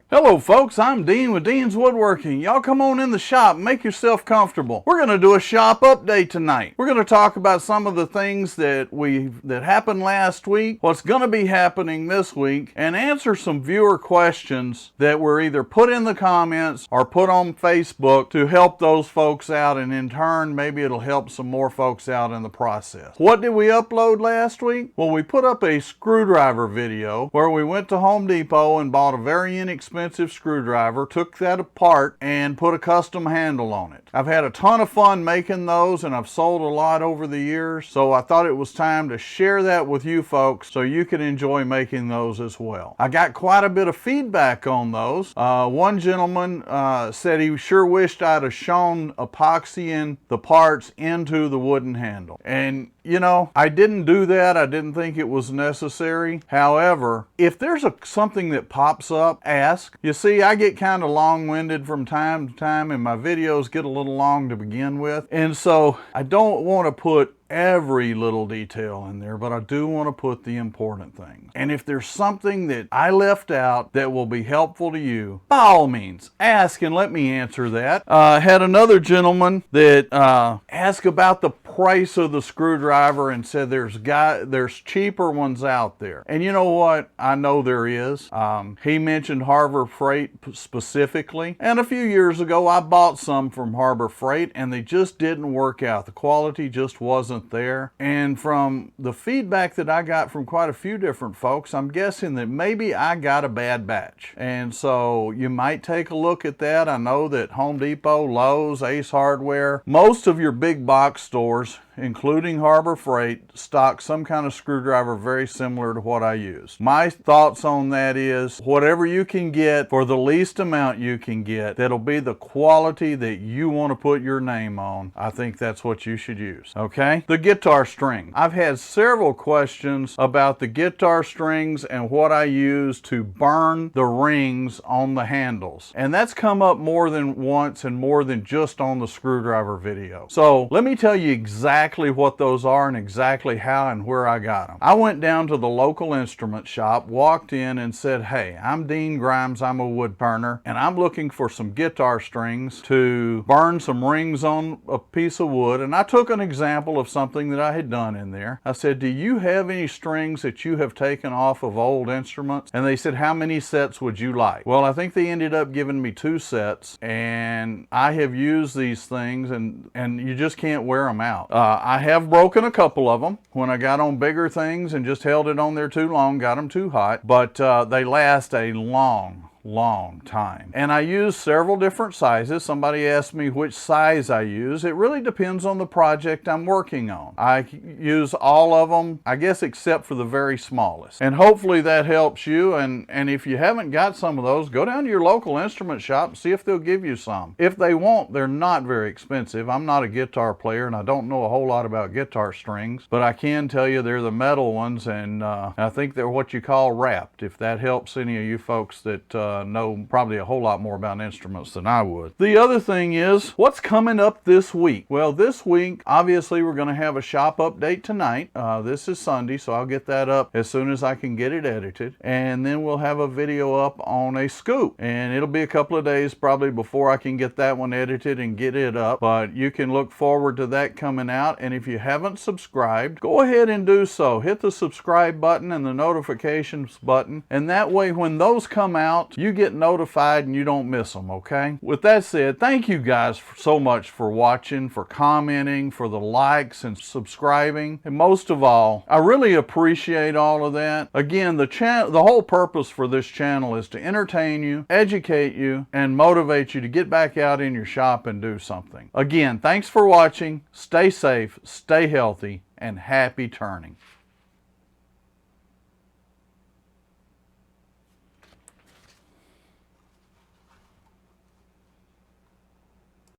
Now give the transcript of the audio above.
Hello folks, I'm Dean with Dean's Woodworking. Y'all come on in the shop, make yourself comfortable. We're going to do a shop update tonight. We're going to talk about some of the things that happened last week, what's going to be happening this week, and answer some viewer questions that were either put in the comments or put on Facebook to help those folks out, and in turn maybe it'll help some more folks out in the process. What did we upload last week? Well, we put up a screwdriver video where we went to Home Depot and bought a very inexpensive screwdriver, took that apart and put a custom handle on it. I've had a ton of fun making those and I've sold a lot over the years, so I thought it was time to share that with you folks so you can enjoy making those as well. I got quite a bit of feedback on those. One gentleman said he sure wished I'd have shown epoxying the parts into the wooden handle, and you know, I didn't do that. I didn't think it was necessary. However, if there's something that pops up, ask. You see, I get kind of long-winded from time to time and my videos get a little long to begin with. And so I don't want to put every little detail in there, but I do want to put the important things. And if there's something that I left out that will be helpful to you, by all means, ask and let me answer that. I had another gentleman that asked about the price of the screwdriver and said there's cheaper ones out there. And you know what? I know there is. He mentioned Harbor Freight specifically. And a few years ago, I bought some from Harbor Freight and they just didn't work out. The quality just wasn't there. And from the feedback that I got from quite a few different folks, I'm guessing that maybe I got a bad batch. And so you might take a look at that. I know that Home Depot, Lowe's, Ace Hardware, most of your big box stores, including Harbor Freight, stock some kind of screwdriver very similar to what I use. My thoughts on that is whatever you can get for the least amount you can get that'll be the quality that you want to put your name on, I think that's what you should use. Okay? The guitar string. I've had several questions about the guitar strings and what I use to burn the rings on the handles. And that's come up more than once and more than just on the screwdriver video. So let me tell you exactly what those are and exactly how and where I got them. I went down to the local instrument shop, walked in and said, hey, I'm Dean Grimes, I'm a wood turner, and I'm looking for some guitar strings to burn some rings on a piece of wood. And I took an example of something that I had done in there. I said, do you have any strings that you have taken off of old instruments? And they said, how many sets would you like? Well, I think they ended up giving me 2 sets, and I have used these things and you just can't wear them out. I have broken a couple of them when I got on bigger things and just held it on there too long, got them too hot, but they last a long time. And I use several different sizes. Somebody asked me which size I use. It really depends on the project I'm working on. I use all of them, I guess, except for the very smallest. And hopefully that helps you. And if you haven't got some of those, go down to your local instrument shop and see if they'll give you some. If they won't, they're not very expensive. I'm not a guitar player and I don't know a whole lot about guitar strings, but I can tell you they're the metal ones, and I think they're what you call wrapped, if that helps any of you folks that know probably a whole lot more about instruments than I would. The other thing is, what's coming up this week? Well, this week, obviously, we're going to have a shop update tonight. This is Sunday, so I'll get that up as soon as I can get it edited. And then we'll have a video up on a scoop. And it'll be a couple of days probably before I can get that one edited and get it up. But you can look forward to that coming out. And if you haven't subscribed, go ahead and do so. Hit the subscribe button and the notifications button. And that way, when those come out, you get notified and you don't miss them, okay? With that said, thank you guys so much for watching, for commenting, for the likes and subscribing. And most of all, I really appreciate all of that. Again, the whole purpose for this channel is to entertain you, educate you, and motivate you to get back out in your shop and do something. Again, thanks for watching. Stay safe, stay healthy, and happy turning.